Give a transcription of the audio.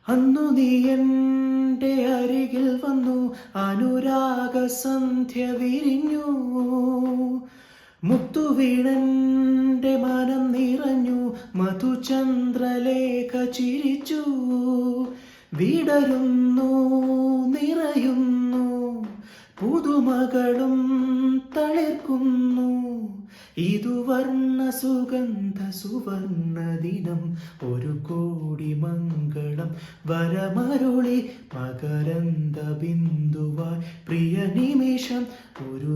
അന്നു നീ എൻ്റെ അരികിൽ വന്നു, അനുരാഗ സന്ധ്യ വിരിഞ്ഞു, മുത്തുവീണന്റെ മനം നിറഞ്ഞു, മധുചന്ദ്രലേഖ ചിരിച്ചു. വിടരുന്നു നിറയുന്നു, പുതുമകളും തളിർക്കുന്നു, ഇതു വർണ്ണ സുഗന്ധ സുവർണ ദിനം, ഒരു കോടി മംഗളം വരമരുളി, മകരന്ദ ബിന്ദുവായി പ്രിയ നിമിഷം ഒരു